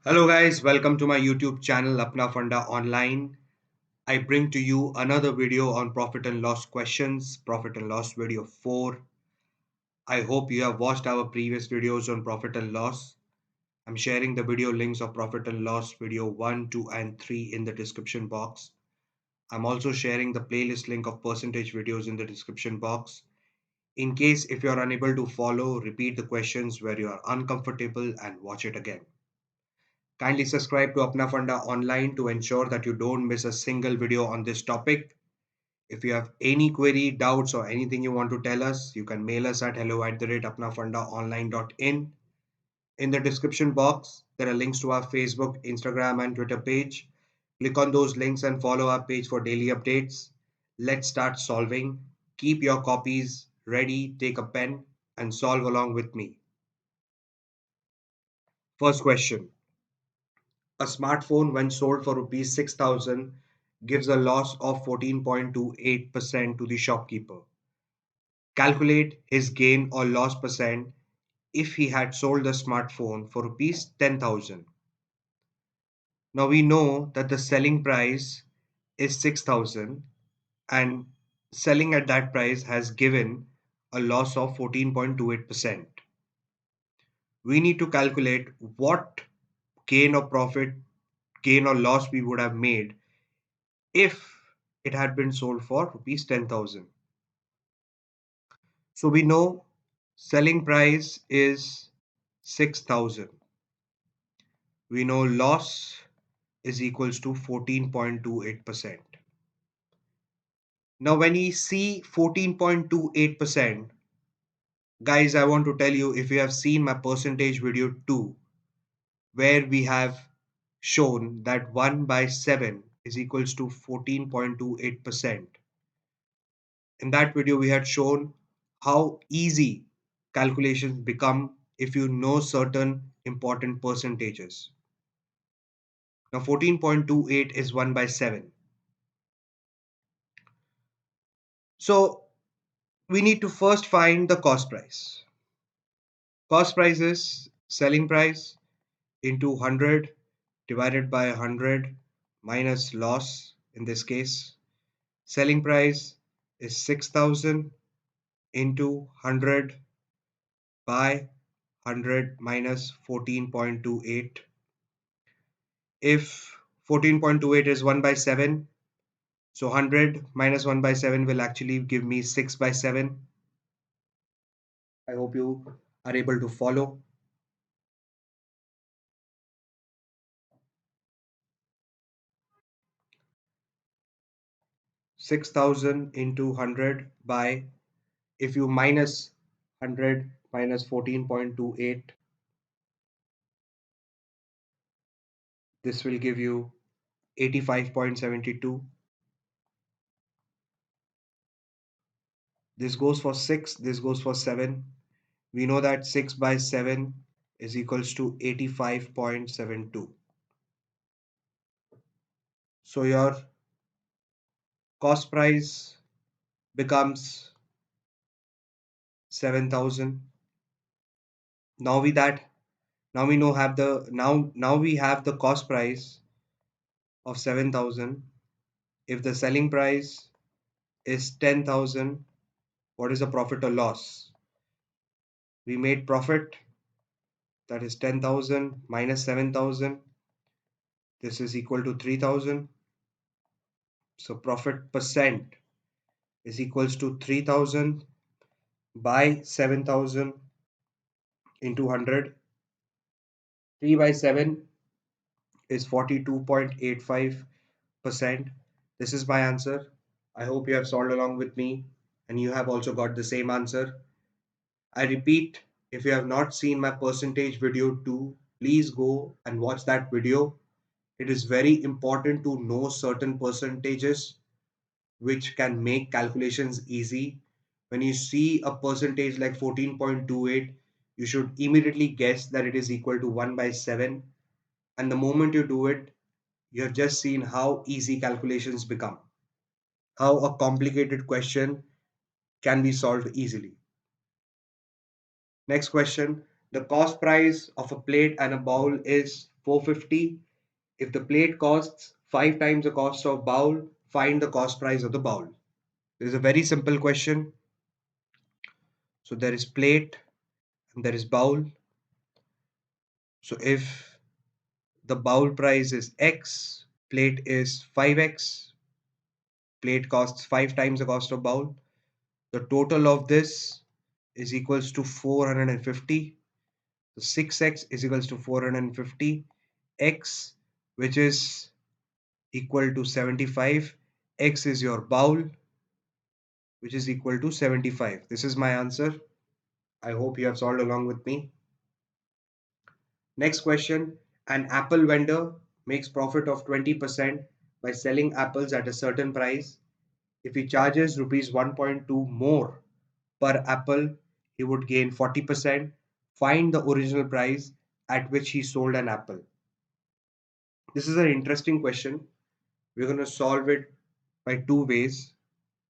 Hello guys, welcome to my YouTube channel ApnaFUNDA Online. I bring to you another video on profit and loss questions, profit and loss video 4. I hope you have watched our previous videos on profit and loss. I'm sharing the video links of profit and loss video 1, 2 and 3 in the description box. I'm also sharing the playlist link of percentage videos in the description box. In case if you are unable to follow, repeat the questions where you are uncomfortable and watch it again. Kindly subscribe to ApnaFUNDA Online to ensure that you don't miss a single video on this topic. If you have any query, doubts, or anything you want to tell us, you can mail us at hello@apnafundaonline.in. In the description box, there are links to our Facebook, Instagram, and Twitter page. Click on those links and follow our page for daily updates. Let's start solving. Keep your copies ready, take a pen, and solve along with me. First question. A smartphone when sold for rupees 6,000 gives a loss of 14.28% to the shopkeeper. Calculate his gain or loss percent if he had sold the smartphone for rupees 10,000. Now we know that the selling price is 6,000 and selling at that price has given a loss of 14.28%. We need to calculate what gain or profit, gain or loss we would have made if it had been sold for rupees 10,000. So we know selling price is 6,000. We know loss is equals to 14.28%. Now when we see 14.28%, guys, I want to tell you, if you have seen my percentage video 2, where we have shown that 1 by 7 is equals to 14.28%. In that video, we had shown how easy calculations become if you know certain important percentages. Now 14.28 is 1 by 7. So we need to first find the cost price. Cost price is selling price into 100 divided by 100 minus loss. In this case, selling price is 6,000 into 100 by 100 minus 14.28. If 14.28 is 1 by 7, so 100 minus 1 by 7 will actually give me 6 by 7. I hope you are able to follow. Six thousand into 100 by, if you minus 100 minus 14.28, this will give you 85.72. This goes for 6, this goes for 7. We know that 6 by 7 is equals to 85.72. So your cost price becomes 7,000. Now we that now we know have the now we have the cost price of 7,000. If the selling price is 10,000, what is the profit or loss? We made profit, that is 10,000 minus 7,000. This is equal to 3,000. So profit percent is equals to 3,000 by 7,000 into 100. 3 by 7 is 42.85%. This is my answer. I hope you have solved along with me and you have also got the same answer. I repeat, if you have not seen my percentage video 2, please go and watch that video. It is very important to know certain percentages which can make calculations easy. When you see a percentage like 14.28, you should immediately guess that it is equal to 1 by 7. And the moment you do it, you have just seen how easy calculations become, how a complicated question can be solved easily. Next question. The cost price of a plate and a bowl is 450. If the plate costs 5 times the cost of bowl, find the cost price of the bowl. This is a very simple question. So there is plate and there is bowl. So if the bowl price is X, plate is 5X, plate costs 5 times the cost of bowl. The total of this is equals to 450. So 6X is equals to 450. X, which is equal to 75. X is your bowl, which is equal to 75. This is my answer. I hope you have solved along with me. Next question. An apple vendor makes profit of 20% by selling apples at a certain price. If he charges rupees 1.2 more per apple, he would gain 40%. Find the original price at which he sold an apple. This is an interesting question. We're going to solve it by two ways,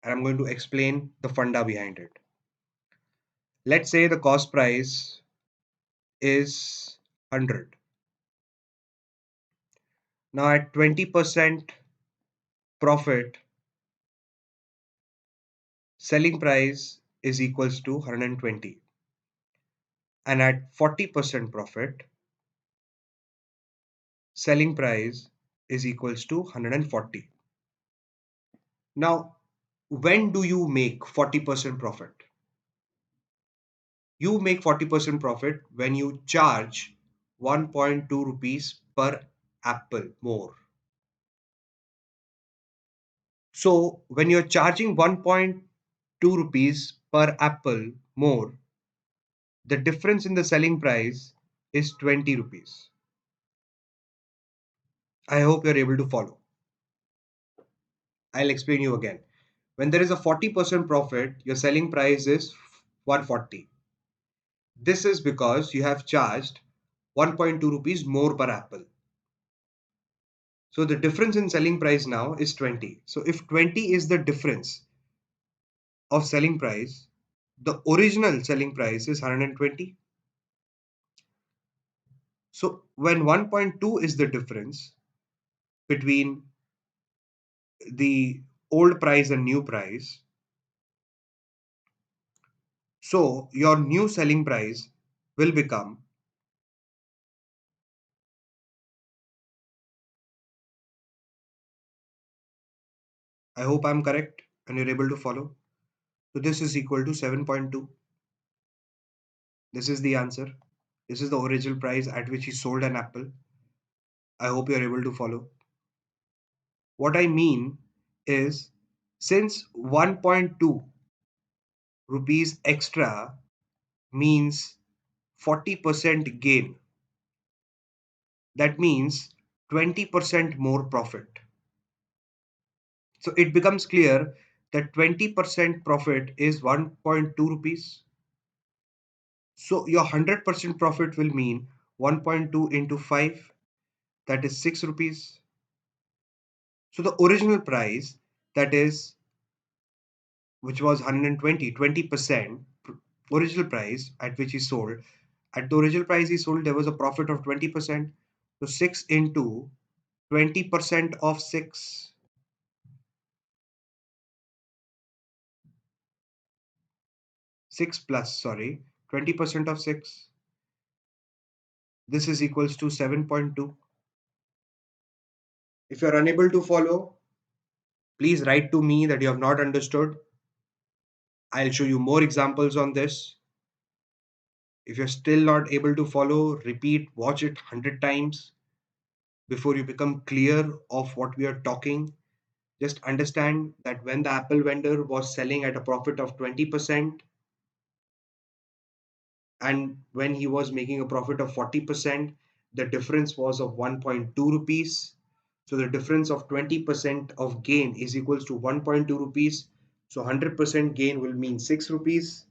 and I'm going to explain the funda behind it. Let's say the cost price is 100. Now at 20% profit, selling price is equals to 120. And at 40% profit, selling price is equals to 140. Now, when do you make 40% profit? You make 40% profit when you charge 1.2 rupees per apple more. So when you're charging 1.2 rupees per apple more, the difference in the selling price is 20 rupees. I hope you're able to follow. I'll explain you again. When there is a 40% profit, your selling price is 140. This is because you have charged 1.2 rupees more per apple. So the difference in selling price now is 20. So if 20 is the difference of selling price, the original selling price is 120. So when 1.2 is the difference between the old price and new price, so your new selling price will become, I hope I'm correct and you're able to follow. So this is equal to 7.2. This is the answer. This is the original price at which he sold an apple. I hope you're able to follow. What I mean is, since 1.2 rupees extra means 40% gain, that means 20% more profit. So it becomes clear that 20% profit is 1.2 rupees. So your 100% profit will mean 1.2 into 5, that is 6 rupees. So the original price, that is, which was 120, 20% original price at which he sold. At the original price he sold, there was a profit of 20%. So 6 into 20% of 6. 6 plus, sorry, 20% of 6. This is equals to 7.2. If you are unable to follow, please write to me that you have not understood. I'll show you more examples on this. If you're still not able to follow, repeat, watch it 100 times before you become clear of what we are talking. Just understand that when the Apple vendor was selling at a profit of 20% and when he was making a profit of 40%, the difference was of 1.2 rupees. So the difference of 20% of gain is equals to 1.2 rupees. So 100% gain will mean 6 rupees.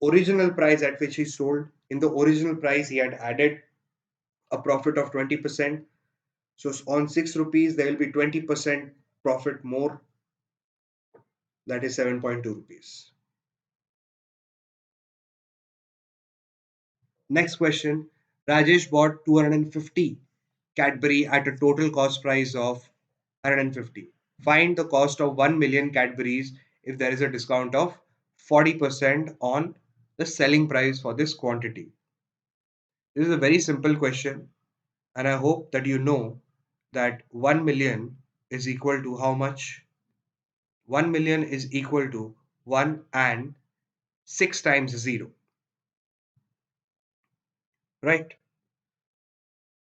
Original price at which he sold, in the original price he had added a profit of 20%. So on 6 rupees there will be 20% profit more, that is 7.2 rupees. Next question. Rajesh bought 250 Cadbury at a total cost price of 150. Find the cost of 1 million Cadburys if there is a discount of 40% on the selling price for this quantity. This is a very simple question, and I hope that you know that 1 million is equal to how much? 1 million is equal to 1 and 6 times 0, right?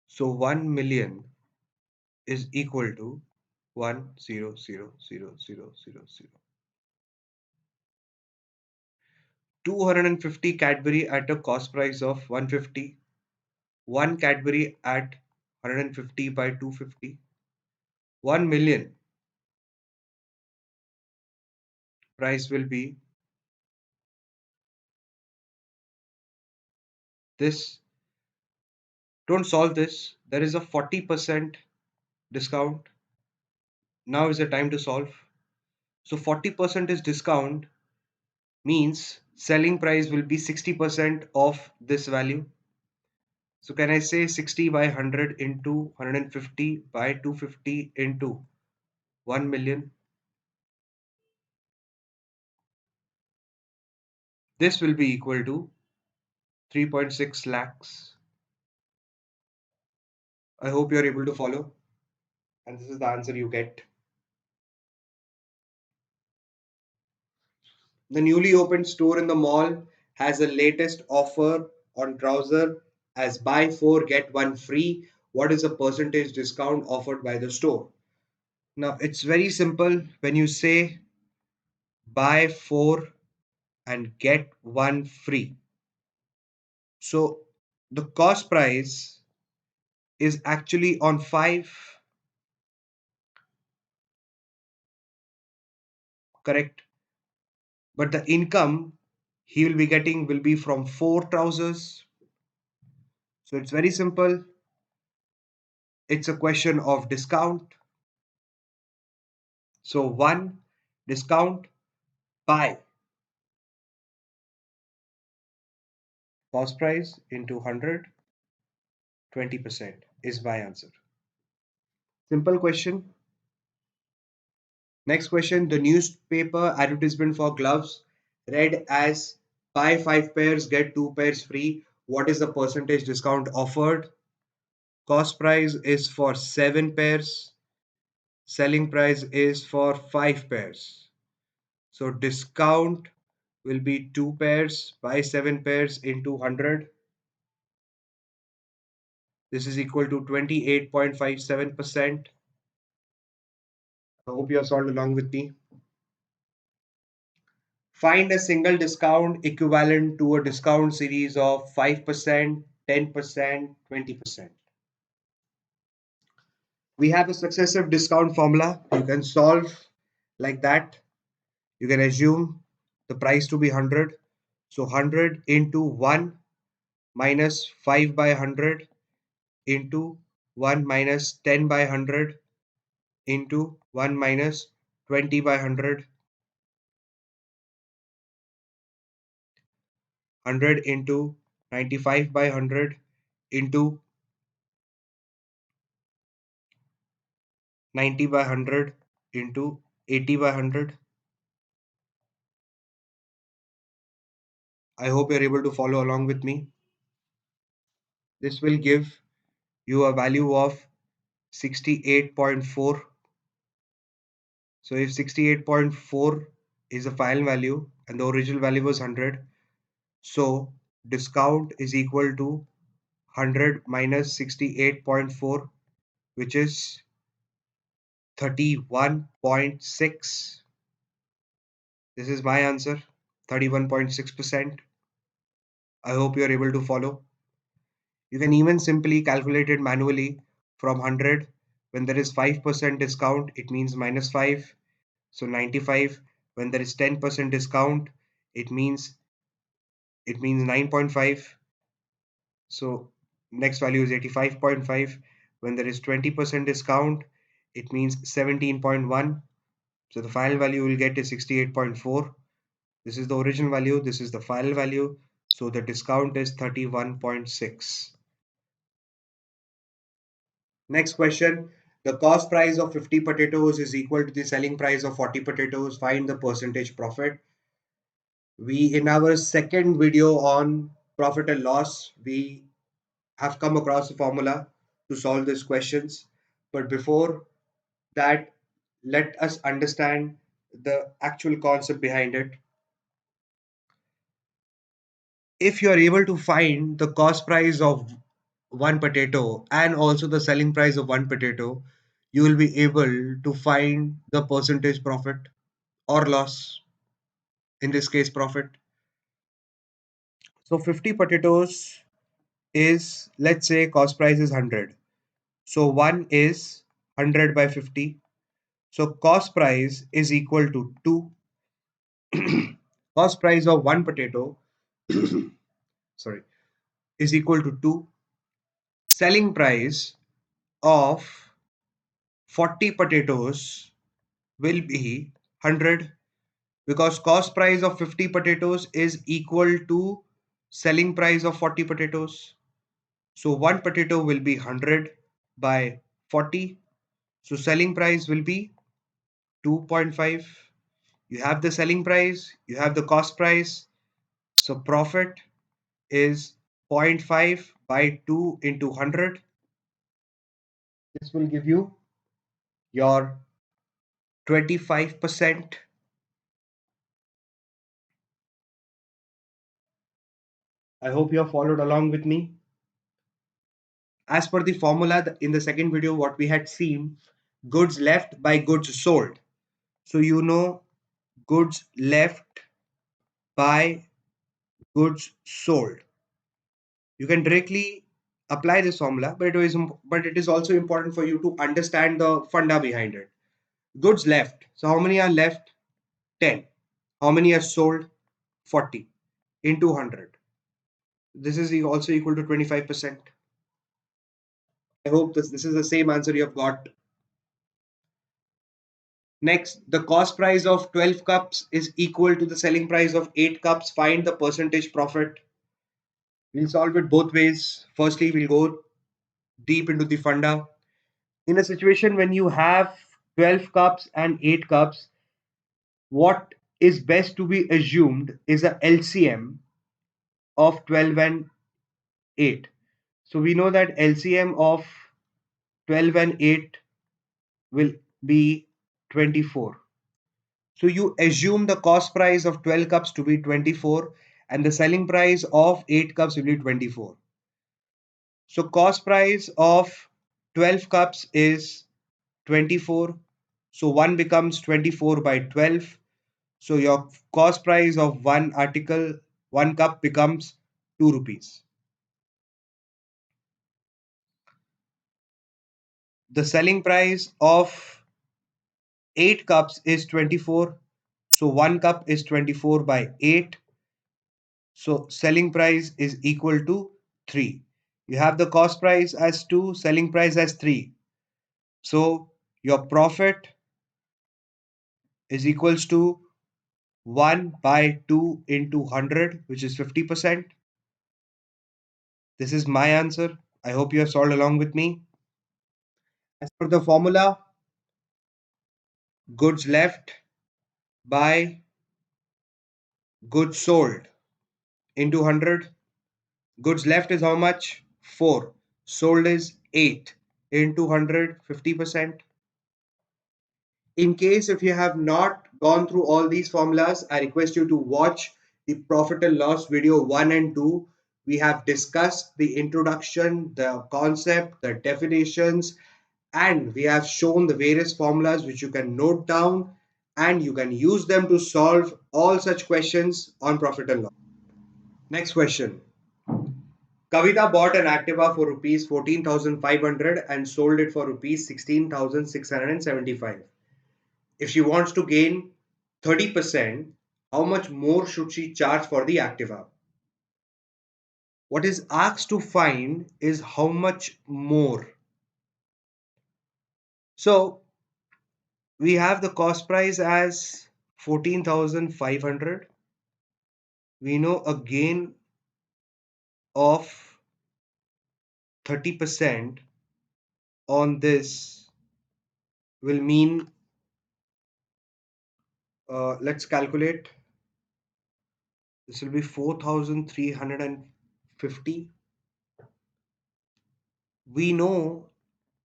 So 1 million is equal to 1,000,000,000. 250 Cadbury at a cost price of 150. 1 Cadbury at 150 by 250. 1 million price will be this. Don't solve this. There is a 40% discount. Now is the time to solve. So 40% is discount means selling price will be 60% of this value. So can I say 60 by 100 into 150 by 250 into 1 million? This will be equal to 3.6 lakhs. I hope you are able to follow. And this is the answer you get. The newly opened store in the mall has the latest offer on trouser as buy 4 get 1 free. What is the percentage discount offered by the store? Now it's very simple when you say buy 4 and get 1 free. So the cost price is actually on 5, correct? But the income he will be getting will be from 4 trousers. So it's very simple. It's a question of discount. So 1 discount by cost price into 100, 20% is my answer. Simple question. Next question. The newspaper advertisement for gloves read as buy 5 pairs, get 2 pairs free. What is the percentage discount offered? Cost price is for 7 pairs. Selling price is for 5 pairs. So discount will be 2 pairs by 7 pairs into 100. This is equal to 28.57%. I hope you have solved along with me. Find a single discount equivalent to a discount series of 5%, 10%, 20%. We have a successive discount formula. You can solve like that. You can assume the price to be 100. So 100 into 1 minus 5 by 100 into 1 minus 10 by 100 into 1 minus 20 by 100. 100 into 95 by 100 into 90 by 100 into 80 by 100. I hope you're able to follow along with me. This will give you a value of 68.4. So if 68.4 is the final value and the original value was 100, so discount is equal to 100 minus 68.4, which is 31.6. This is my answer, 31.6%. I hope you are able to follow. You can even simply calculate it manually from 100. When there is 5% discount, it means minus 5. So 95. When there is 10% discount, it means 9.5. So next value is 85.5. When there is 20% discount, it means 17.1. So the final value we'll get is 68.4. This is the original value. This is the final value. So the discount is 31.6. Next question. The cost price of 50 potatoes is equal to the selling price of 40 potatoes. Find the percentage profit. We, in our second video on profit and loss, we have come across a formula to solve these questions. But before that, let us understand the actual concept behind it. If you are able to find the cost price of one potato and also the selling price of one potato, you will be able to find the percentage profit or loss, in this case profit. So 50 potatoes is, let's say cost price is 100. So 1 is 100 by 50. So cost price is equal to 2. Cost price of one potato sorry is equal to 2. Selling price of 40 potatoes will be 100, because cost price of 50 potatoes is equal to selling price of 40 potatoes. So one potato will be 100 by 40. So selling price will be 2.5. You have the selling price, you have the cost price. So profit is zero point 0.5 by 2 into 100. This will give you your 25%. I hope you have followed along with me. As per the formula in the second video, what we had seen, goods left by goods sold. So you know, goods left by goods sold. You can directly apply this formula, but it is also important for you to understand the funda behind it. Goods left. So how many are left? 10. How many are sold? 40 into 100. This is also equal to 25%. I hope this is the same answer you have got. Next, the cost price of 12 cups is equal to the selling price of 8 cups. Find the percentage profit. We'll solve it both ways. Firstly, we'll go deep into the funda. In a situation when you have 12 cups and 8 cups, what is best to be assumed is a LCM of 12 and 8. So we know that LCM of 12 and 8 will be 24. So you assume the cost price of 12 cups to be 24 and the selling price of 8 cups will be 24. So cost price of 12 cups is 24. So 1 becomes 24 by 12. So your cost price of one article, 1 cup becomes 2 rupees. The selling price of 8 cups is 24. So 1 cup is 24 by 8. So selling price is equal to 3. You have the cost price as 2, selling price as 3. So your profit is equals to 1 by 2 into 100, which is 50%. This is my answer. I hope you have solved along with me. As per the formula, goods left by goods sold into 100. Goods left is how much? 4. Sold is 8 into 100, 50%. In case if you have not gone through all these formulas, I request you to watch the profit and loss video 1 and 2. We have discussed the introduction, the concept, the definitions, and we have shown the various formulas which you can note down and you can use them to solve all such questions on profit and loss. Next question. Kavita bought an Activa for rupees 14,500 and sold it for rupees 16,675. If she wants to gain 30%, how much more should she charge for the Activa? What is asked to find is how much more. So we have the cost price as 14,500. We know a gain of 30% on this will mean, let's calculate. This will be 4,350. We know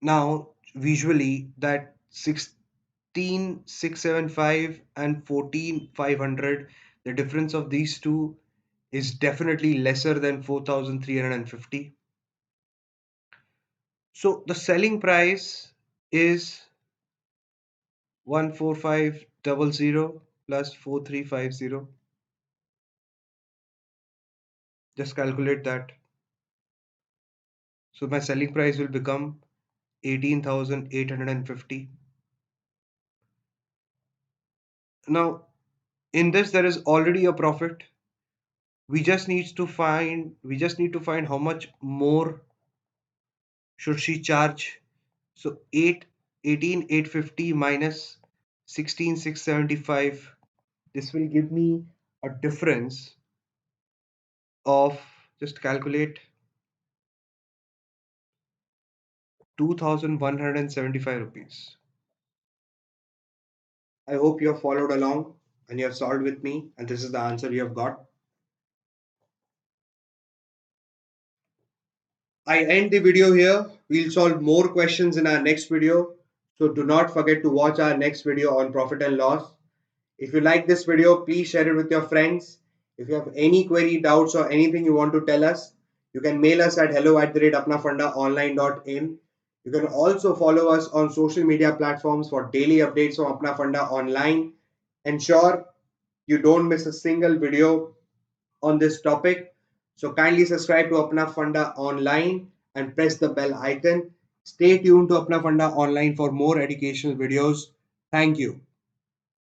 now visually that 16,675 and 14,500, the difference of these two is definitely lesser than 4,350. So the selling price is 14500 plus 4350. Just calculate that. So my selling price will become 18,850. Now, in this there is already a profit. We just need to find how much more should she charge. So 18,850 minus 16,675. This will give me a difference of, just calculate, 2,175 rupees. I hope you have followed along and you have solved with me, and this is the answer you have got. I end the video here. We'll solve more questions in our next video. So do not forget to watch our next video on profit and loss. If you like this video, please share it with your friends. If you have any query, doubts, or anything you want to tell us, you can mail us at hello@apnafundaonline.in. You can also follow us on social media platforms for daily updates from Apna Funda Online. Ensure you don't miss a single video on this topic. So kindly subscribe to Apna Funda Online and press the bell icon. Stay tuned to Apna Funda Online for more educational videos. Thank you.